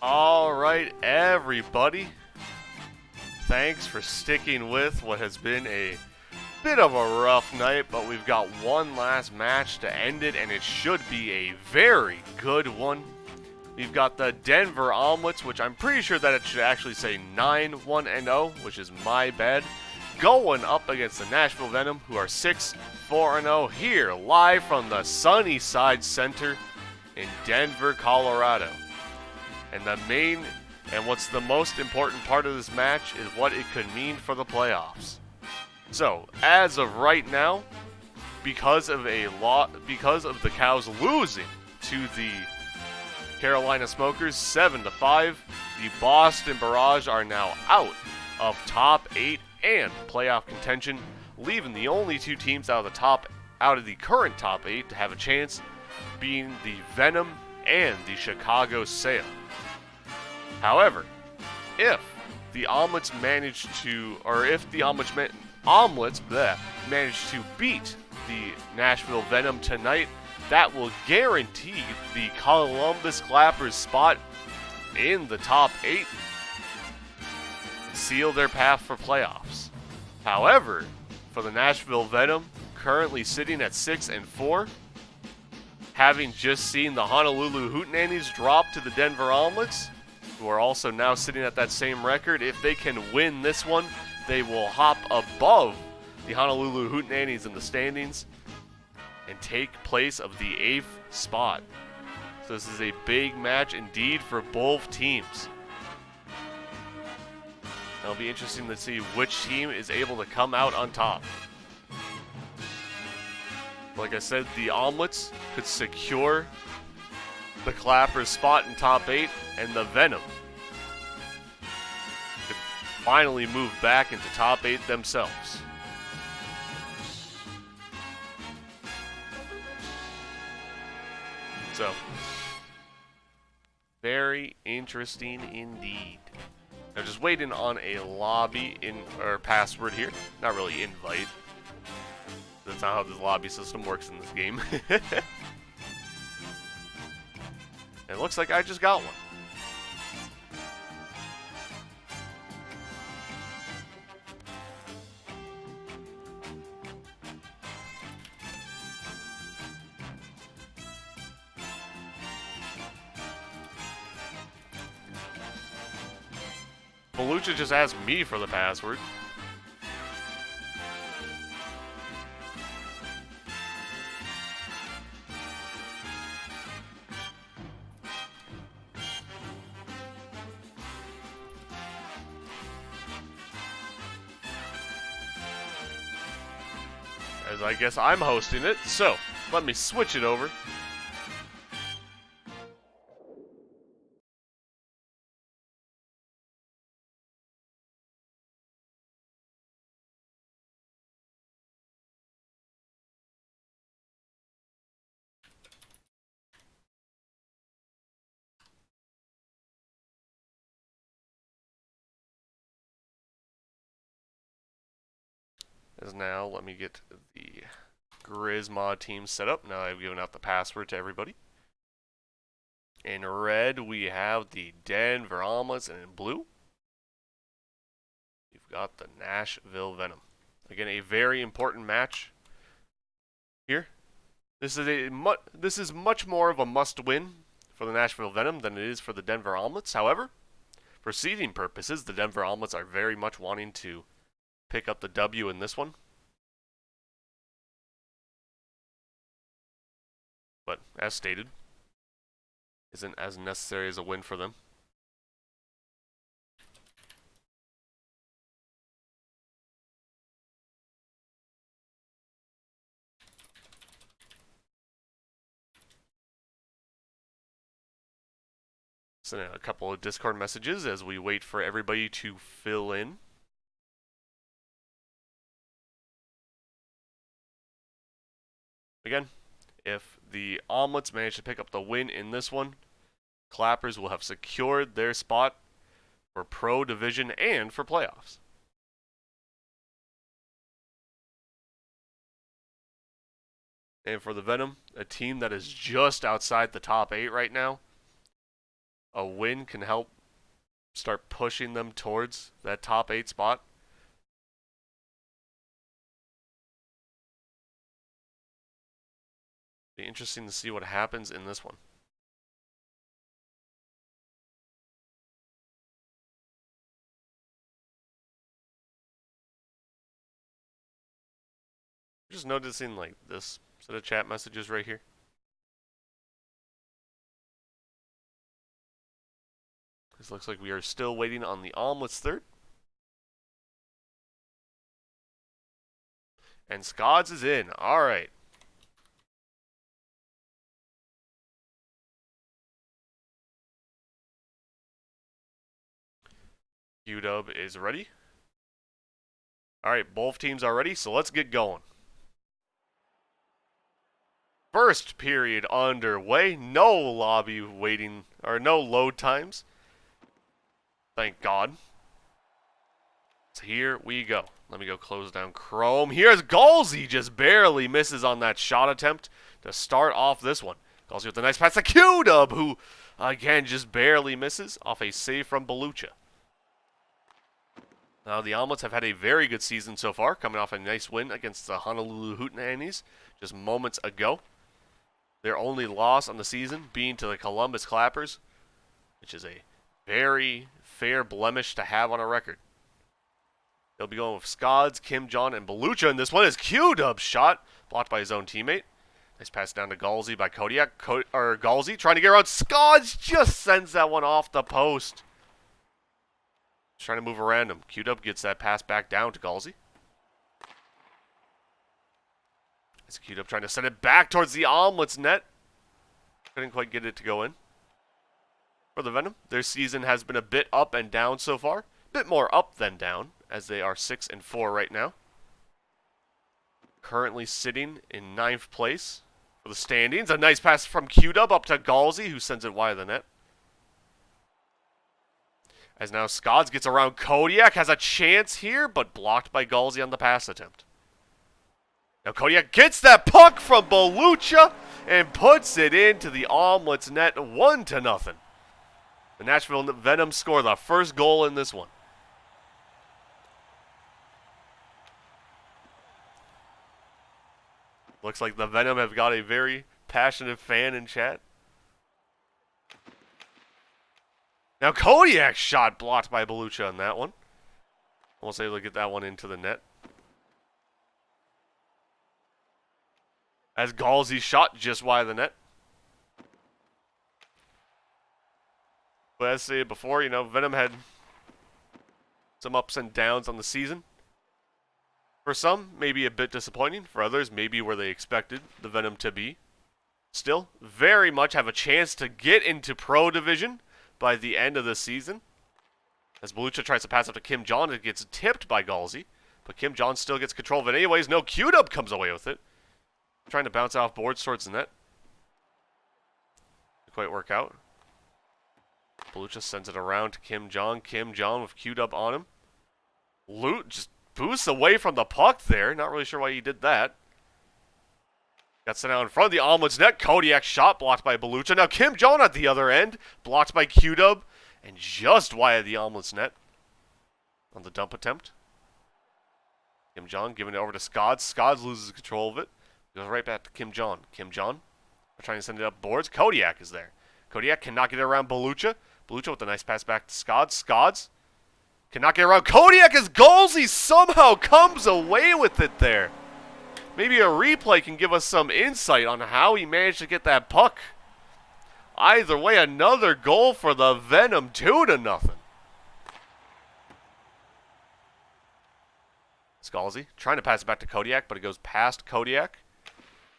Alright, everybody. Thanks for sticking with what has been a bit of a rough night, but we've got one last match to end it, and it should be a very good one. We've got the Denver Omelets, which I'm pretty sure that it should actually say 9-1-0, which is my bad, going up against the Nashville Venom, who are 6-4-0 here, live from the Sunnyside Center in Denver, Colorado. And what's the most important part of this match is what it could mean for the playoffs. So, as of right now, because of the Cows losing to the Carolina Smokers 7-5, the Boston Barrage are now out of top 8 and playoff contention, leaving the only two teams out of the current top 8 to have a chance being the Venom and the Chicago Sail. However, if the Omelets manage to beat the Nashville Venom tonight, that will guarantee the Columbus Clappers spot in the top 8 and seal their path for playoffs. However, for the Nashville Venom, currently sitting at 6-4, having just seen the Honolulu Hootenannies drop to the Denver Omelets, who are also now sitting at that same record, if they can win this one, they will hop above the Honolulu Hootenannies in the standings and take place of the 8th spot. So this is a big match indeed for both teams. It'll be interesting to see which team is able to come out on top. Like I said, the Omelets could secure the Clappers spot in top 8, and the Venom could finally move back into top 8 themselves. So, very interesting indeed. I'm just waiting on a lobby or password here. Not really invite. That's not how the lobby system works in this game. It looks like I just got one. Belucha just asked me for the password. As I guess I'm hosting it, so let me switch it over. As now, let me get the Grizz mod team set up. Now I've given out the password to everybody. In red, we have the Denver Omelets, and in blue, we've got the Nashville Venom. Again, a very important match here. This is much more of a must-win for the Nashville Venom than it is for the Denver Omelets. However, for seeding purposes, the Denver Omelets are very much wanting to pick up the W in this one. But, as stated, isn't as necessary as a win for them. Sending out a couple of Discord messages as we wait for everybody to fill in. Again, if the Omelets manage to pick up the win in this one, Clappers will have secured their spot for Pro Division and for playoffs. And for the Venom, a team that is just outside the top 8 right now, A win can help start pushing them towards that top 8 spot. Be interesting to see what happens in this one. Just noticing like this set of chat messages right here. This looks like we are still waiting on the Omelets third. And Scods is in. All right. Q-Dub is ready. All right, both teams are ready, so let's get going. First period underway. No lobby waiting, or no load times. Thank God. So here we go. Let me go close down Chrome. Here's Galsey, just barely misses on that shot attempt to start off this one. Galsey with a nice pass to Q-Dub, who, again, just barely misses off a save from Belucha. Now, the Omelets have had a very good season so far, coming off a nice win against the Honolulu Hootenannies just moments ago. Their only loss on the season being to the Columbus Clappers, which is a very fair blemish to have on a record. They'll be going with Scods, Kim Jong, and Belucha, and this one is Q-Dub's shot, blocked by his own teammate. Nice pass down to Galsey by Kodiak. Galsey trying to get around. Scods just sends that one off the post. Just trying to move around him. Q-Dub gets that pass back down to Galsey. It's Q-Dub trying to send it back towards the Omelets net. Couldn't quite get it to go in. For the Venom, their season has been a bit up and down so far. A bit more up than down, as they are 6-4 right now. Currently sitting in 9th place for the standings. A nice pass from Q-Dub up to Galsey, who sends it wide of the net. As now Scods gets around Kodiak, has a chance here, but blocked by Galsey on the pass attempt. Now Kodiak gets that puck from Belucha and puts it into the Omelets net 1-0. The Nashville Venom score the first goal in this one. Looks like the Venom have got a very passionate fan in chat. Now Kodiak's shot blocked by Belucha on that one. Almost able to get that one into the net. As Galsey shot just wide of the net. But as I said before, Venom had some ups and downs on the season. For some, maybe a bit disappointing. For others, maybe where they expected the Venom to be. Still, very much have a chance to get into Pro Division by the end of the season. As Belucha tries to pass up to Kim Jong, it gets tipped by Galsey. But Kim Jong still gets control of it anyways. No, Q-Dub comes away with it. Trying to bounce off boards towards the net. Didn't quite work out. Belucha sends it around to Kim Jong. Kim Jong with Q-Dub on him. Loot just boosts away from the puck there. Not really sure why he did that. Got sent out in front of the Omelets net. Kodiak shot blocked by Belucha. Now Kim Jong at the other end. Blocked by Q-Dub. And just wide of the Omelets net. On the dump attempt. Kim Jong giving it over to Scods. Scods loses control of it. Goes right back to Kim Jong. Kim Jong trying to send it up boards. Kodiak is there. Kodiak cannot get it around Belucha. Belucha with a nice pass back to Scods. Scods cannot get around Kodiak as Galsey somehow comes away with it there. Maybe a replay can give us some insight on how he managed to get that puck. Either way, another goal for the Venom, 2-0. Galsey trying to pass it back to Kodiak, but it goes past Kodiak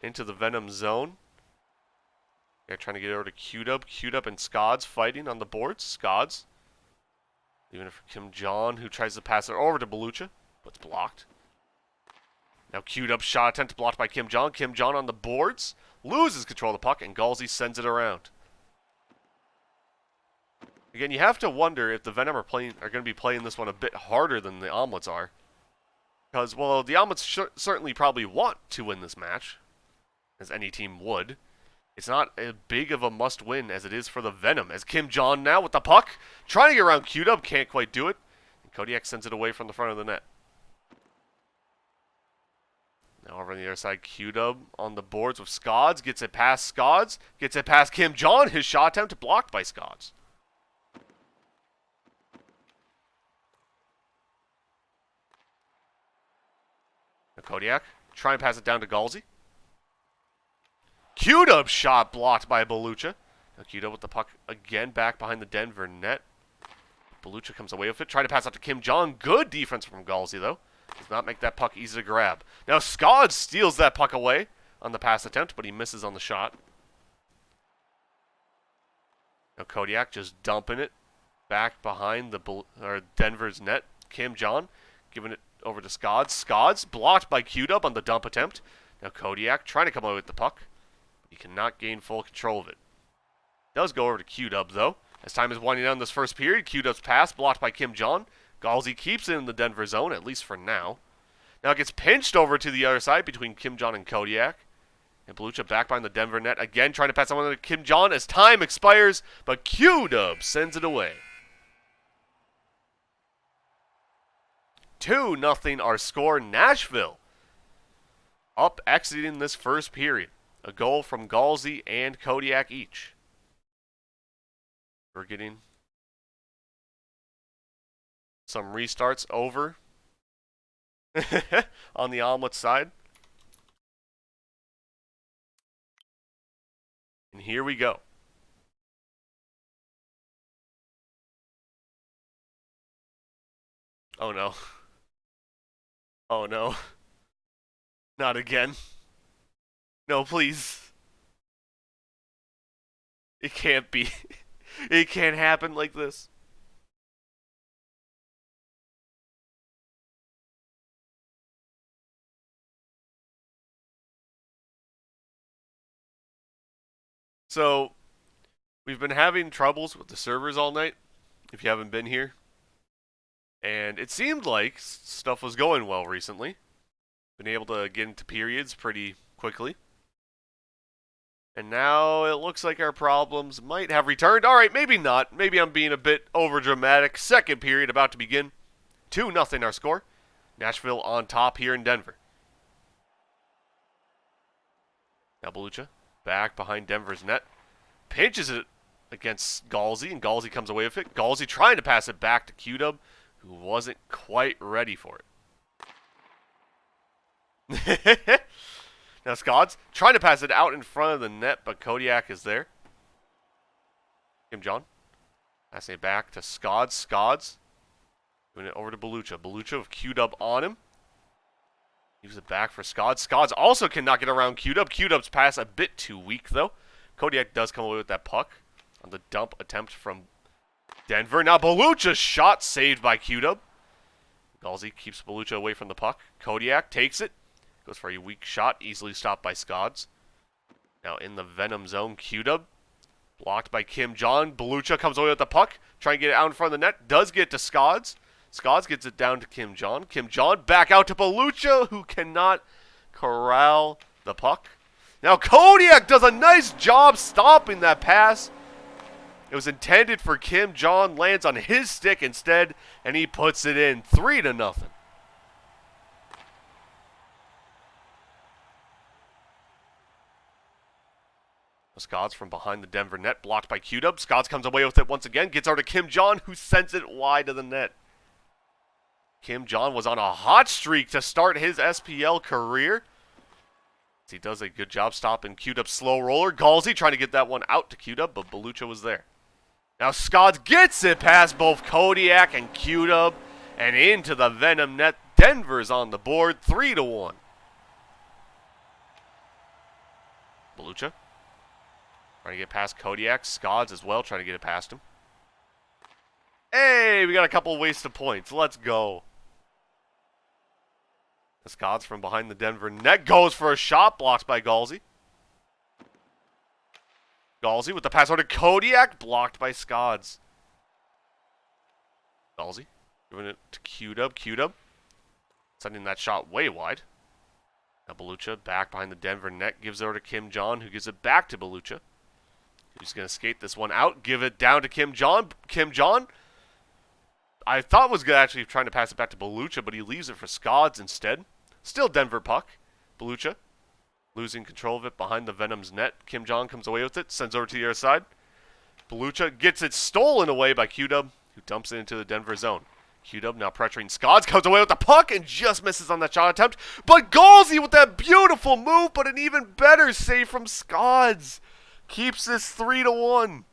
into the Venom zone. They're trying to get over to Q-Dub. Q-Dub and Scods fighting on the boards. Scods leaving it for Kim Jong, who tries to pass it over to Belucha, but it's blocked. Now Q-Dub shot attempt blocked by Kim Jong. Kim Jong on the boards loses control of the puck, and Galsey sends it around. Again, you have to wonder if the Venom are going to be playing this one a bit harder than the Omelets are. Because, well, the Omelets certainly probably want to win this match, as any team would. It's not as big of a must-win as it is for the Venom. As Kim Jong now with the puck, trying to get around Q-Dub, can't quite do it. And Kodiak sends it away from the front of the net. Now over on the other side, Q-Dub on the boards with Scods. Gets it past Scods. Gets it past Kim Jong. His shot attempt blocked by Scods. Now Kodiak trying to pass it down to Galsey. Q-Dub shot blocked by Belucha. Now Q-Dub with the puck again back behind the Denver net. Belucha comes away with it. Trying to pass out to Kim Jong. Good defense from Galsey, though. Does not make that puck easy to grab. Now Scott steals that puck away on the pass attempt, but he misses on the shot. Now Kodiak just dumping it back behind the Denver's net. Kim Jong giving it over to Scods. Scods blocked by Q-Dub on the dump attempt. Now Kodiak trying to come away with the puck. He cannot gain full control of it. Does go over to Q-Dub, though. As time is winding down this first period, Q-Dub's pass blocked by Kim Jong. Galsey keeps it in the Denver zone, at least for now. Now it gets pinched over to the other side between Kim Jong and Kodiak. And Belucha back behind the Denver net, again trying to pass someone to Kim Jong as time expires, but Q-Dub sends it away. 2-0 our score. Nashville up exiting this first period. A goal from Galsey and Kodiak each. We're getting some restarts over on the Omelets side. And here we go. Oh no. Oh no. Not again. No, please. It can't be. It can't happen like this. So, we've been having troubles with the servers all night, if you haven't been here. And it seemed like stuff was going well recently. Been able to get into periods pretty quickly. And now it looks like our problems might have returned. All right, maybe not. Maybe I'm being a bit overdramatic. Second period about to begin. 2-0 our score. Nashville on top here in Denver. Now Belucha back behind Denver's net. Pinches it against Galsey, and Galsey comes away with it. Galsey trying to pass it back to Q-Dub, who wasn't quite ready for it. Now Scods trying to pass it out in front of the net, but Kodiak is there. Kim Jong passing it back to Scods. Scods doing it over to Belucha. Belucha with Q-Dub on him. Gives it back for Scods. Scods also cannot get around Q-Dub. Q-Dub's pass a bit too weak, though. Kodiak does come away with that puck on the dump attempt from Denver. Now Belucha's shot saved by Q-Dub. Galsey keeps Belucha away from the puck. Kodiak takes it. Goes for a weak shot, easily stopped by Scods. Now in the Venom zone, Q-Dub. Blocked by Kim Jong. Belucha comes away with the puck. Trying to get it out in front of the net. Does get to Scods. Scods gets it down to Kim Jong. Kim Jong back out to Belucha, who cannot corral the puck. Now Kodiak does a nice job stopping that pass. It was intended for Kim Jong. Lands on his stick instead, and he puts it in 3-0. Scods from behind the Denver net, blocked by Q-Dub. Scods comes away with it once again, gets over to Kim Jong, who sends it wide of the net. Kim Jong was on a hot streak to start his SPL career. He does a good job stopping Q-Dub's slow roller. Galsey trying to get that one out to Q-Dub, but Belucha was there. Now Scods gets it past both Kodiak and Q-Dub and into the Venom net. Denver's on the board, 3-1. Belucha trying to get past Kodiak. Scods as well, trying to get it past him. Hey, we got a couple wasted points. Let's go. The Scods from behind the Denver net goes for a shot, blocked by Galsey. Galsey with the pass over to Kodiak, blocked by Scods. Galsey giving it to Q-Dub. Q-Dub sending that shot way wide. Now Belucha back behind the Denver net, gives it over to Kim Jong, who gives it back to Belucha. He's going to skate this one out, give it down to Kim Jong. Kim Jong, I thought was gonna actually trying to pass it back to Belucha, but he leaves it for Scods instead. Still Denver puck. Belucha losing control of it behind the Venom's net. Kim Jong comes away with it, sends over to the other side. Belucha gets it stolen away by Q-Dub, who dumps it into the Denver zone. Q-Dub now pressuring Scods, comes away with the puck and just misses on that shot attempt. But Galsey with that beautiful move, but an even better save from Scods. Keeps this 3-1.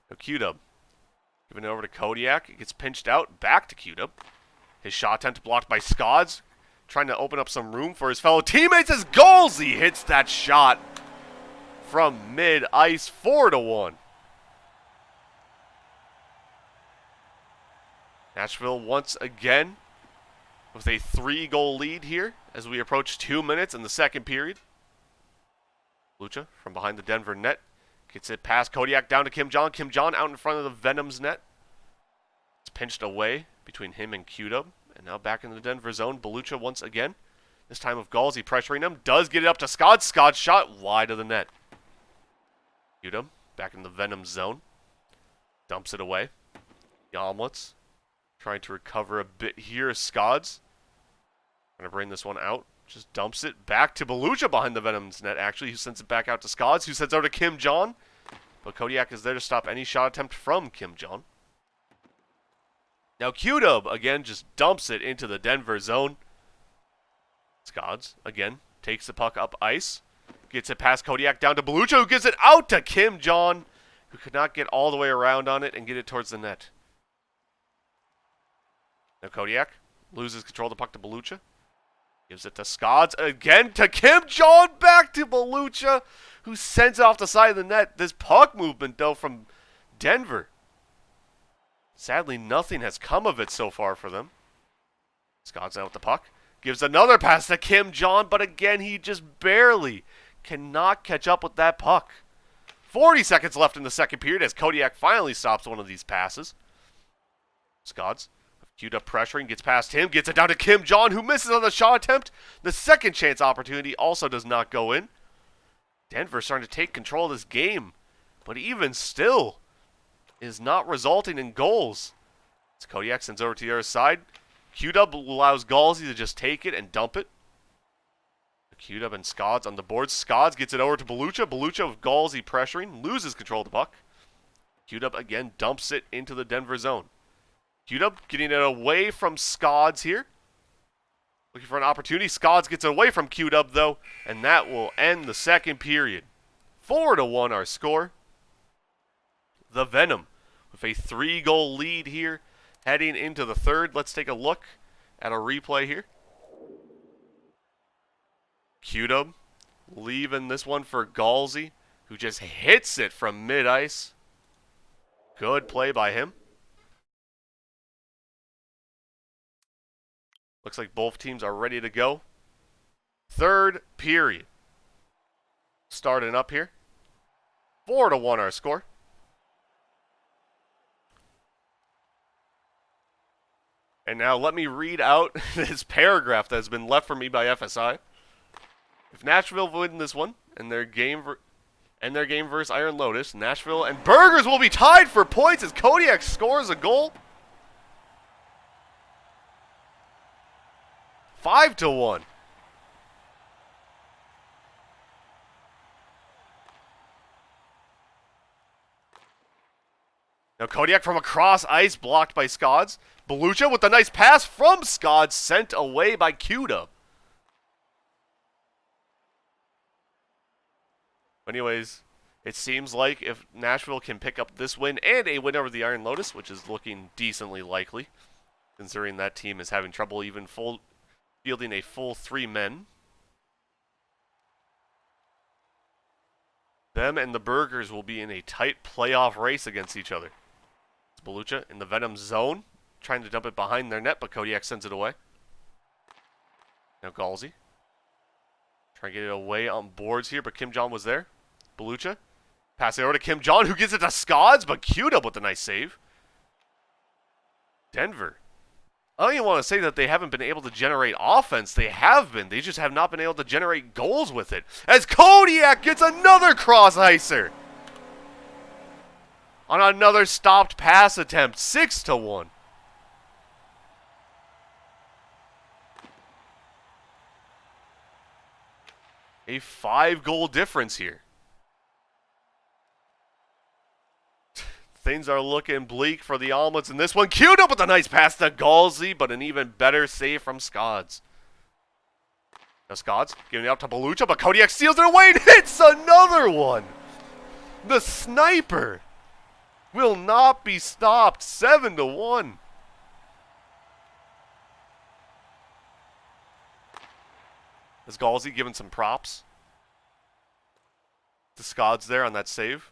Now Q-Dub giving it over to Kodiak. It gets pinched out, back to Q-Dub. His shot attempt blocked by Scods, trying to open up some room for his fellow teammates as Galsey hits that shot from mid-ice, 4-1. Nashville once again with a 3-goal lead here as we approach 2 minutes in the second period. Lucha from behind the Denver net gets it past Kodiak down to Kim Jong. Kim Jong out in front of the Venom's net. It's pinched away between him and Q-Dub. And now back in the Denver zone. Belucha once again. This time with Galsey pressuring him. Does get it up to Scott. Scott shot wide of the net. Q-Dub back in the Venom zone. Dumps it away. The Omelets trying to recover a bit here. Scods trying to bring this one out. Just dumps it back to Belucha behind the Venom's net, actually, who sends it back out to Scods, who sends out to Kim Jong. But Kodiak is there to stop any shot attempt from Kim Jong. Now Q-Dub, again, just dumps it into the Denver zone. Scods, again, takes the puck up ice. Gets it past Kodiak down to Belucha, who gives it out to Kim Jong, who could not get all the way around on it and get it towards the net. Now Kodiak loses control of the puck to Belucha. Gives it to Scods, again to Kim Jong, back to Belucha, who sends it off the side of the net. This puck movement, though, from Denver. Sadly, nothing has come of it so far for them. Scods out with the puck. Gives another pass to Kim Jong, but again, he just barely cannot catch up with that puck. 40 seconds left in the second period as Kodiak finally stops one of these passes. Scods. Q-Dub pressuring, gets past him, gets it down to Kim Jong, who misses on the shot attempt. The second chance opportunity also does not go in. Denver starting to take control of this game, but even still is not resulting in goals. As Kodiak sends over to the other side. Q-Dub allows Galsey to just take it and dump it. Q-Dub and Scods on the board. Scods gets it over to Belucha. Belucha with Galsey pressuring, loses control of the puck. Q-Dub again dumps it into the Denver zone. Q-Dub getting it away from Scods here. Looking for an opportunity. Scods gets it away from Q-Dub, though, and that will end the second period. 4-1 our score. The Venom with a 3-goal lead here heading into the third. Let's take a look at a replay here. Q-Dub leaving this one for Galsey, who just hits it from mid-ice. Good play by him. Looks like both teams are ready to go. Third period. Starting up here. 4-1 our score. And now let me read out this paragraph that has been left for me by FSI. If Nashville win this one and their game versus Iron Lotus, Nashville and Burgers will be tied for points as Kodiak scores a goal. 5-1. Now Kodiak from across ice, blocked by Scods. Belucha with a nice pass from Scods, sent away by Q-Dub. Anyways, it seems like if Nashville can pick up this win and a win over the Iron Lotus, which is looking decently likely, considering that team is having trouble even fielding a full 3 men. Them and the Burgers will be in a tight playoff race against each other. It's Belucha in the Venom zone, trying to dump it behind their net, but Kodiak sends it away. Now Galsey. Trying to get it away on boards here, but Kim Jong was there. Belucha. Pass it over to Kim Jong, who gets it to Scods, but Q-Dub with a nice save. Denver I don't even want to say that they haven't been able to generate offense. They have been. They just have not been able to generate goals with it. As Kodiak gets another cross-icer. On another stopped pass attempt. 6-1. A 5-goal difference here. Things are looking bleak for the Omelets in this one. Queued up with a nice pass to Galsey, but an even better save from Scods. Now Scods giving it up to Belucha, but Kodiak steals it away and hits another one. The sniper will not be stopped. 7-1. Is Galsey giving some props to Scods there on that save?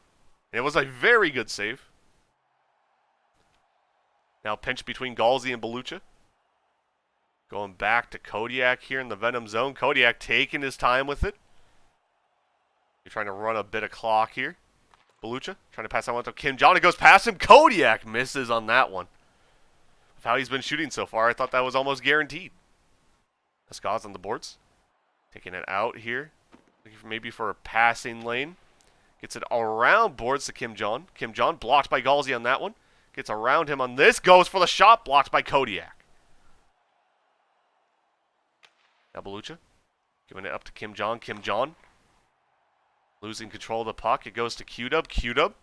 It was a very good save. Now pinch between Galsey and Belucha. Going back to Kodiak here in the Venom zone. Kodiak taking his time with it. You're trying to run a bit of clock here. Belucha trying to pass that one to Kim John. It goes past him. Kodiak misses on that one. With how he's been shooting so far, I thought that was almost guaranteed. Scott's on the boards. Taking it out here. Looking maybe for a passing lane. Gets it around boards to Kim John. Kim John blocked by Galsey on that one. Gets around him on this. Goes for the shot. Blocked by Kodiak. Now Belucha. Giving it up to Kim John. Kim John. Losing control of the puck. It goes to Q-Dub. Q-Dub.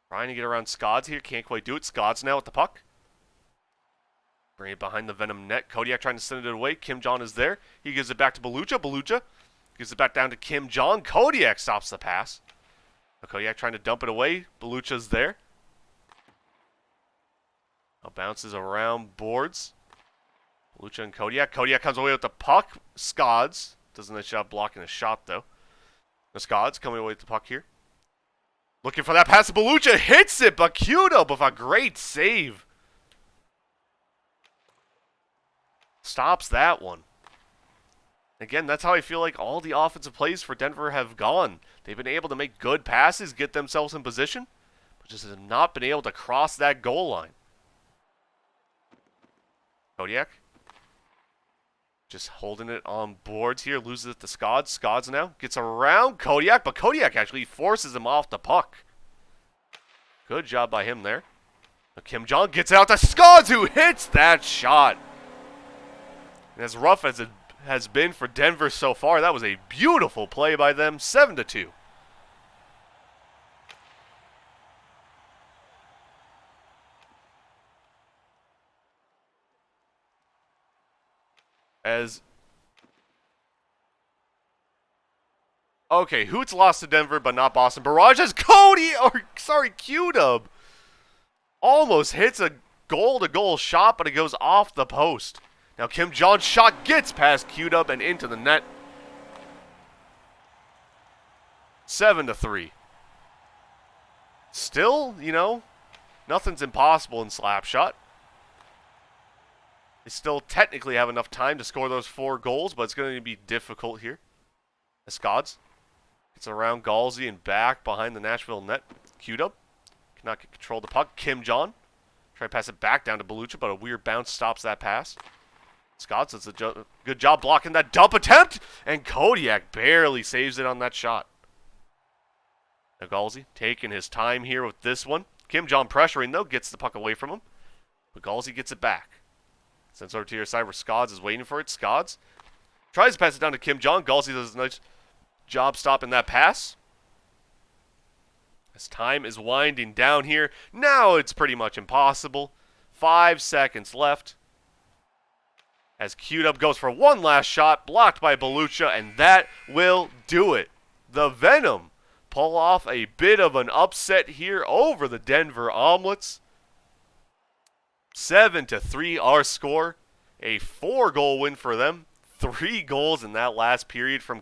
Trying to get around Scods here. Can't quite do it. Scods now with the puck. Bring it behind the Venom net. Kodiak trying to send it away. Kim John is there. He gives it back to Belucha. Belucha gives it back down to Kim John. Kodiak stops the pass. Now Kodiak trying to dump it away. Belucha's there. Now bounces around boards. Belucha and Kodiak. Kodiak comes away with the puck. Scods does a nice job blocking the shot, though. The Scods coming away with the puck here. Looking for that pass. Belucha hits it, but Q-Dub with a great save. Stops that one. Again, that's how I feel like all the offensive plays for Denver have gone. They've been able to make good passes, get themselves in position, but just have not been able to cross that goal line. Kodiak. Just holding it on boards here. Loses it to Scods. Scods now gets around Kodiak, but Kodiak actually forces him off the puck. Good job by him there. Now Kim John gets out to Scods, who hits that shot. And as rough as it has been for Denver so far, that was a beautiful play by them. 7-2. Okay, Hoots lost to Denver, but not Boston. Barrage as Q-Dub almost hits a goal-to-goal shot, but it goes off the post. Now Kim John's shot gets past Q-Dub and into the net. 7-3. Still, nothing's impossible in Slapshot. They still technically have enough time to score those 4 goals, but it's going to be difficult here. Scods gets around Galsey and back behind the Nashville net. Q-Dub cannot get control of the puck. Kim John try to pass it back down to Belucha, but a weird bounce stops that pass. Scods does a good job blocking that dump attempt, and Kodiak barely saves it on that shot. Now Galsey taking his time here with this one. Kim John pressuring, though, gets the puck away from him, but Galsey gets it back. Sends over to your side where Scods is waiting for it. Scods tries to pass it down to Kim John. Galsey does a nice job stopping that pass. As time is winding down here, now it's pretty much impossible. 5 seconds left. As Q-Dub goes for one last shot, blocked by Belucha, and that will do it. The Venom pull off a bit of an upset here over the Denver Omelets. 7-3 our score. A 4-goal win for them. 3 goals in that last period from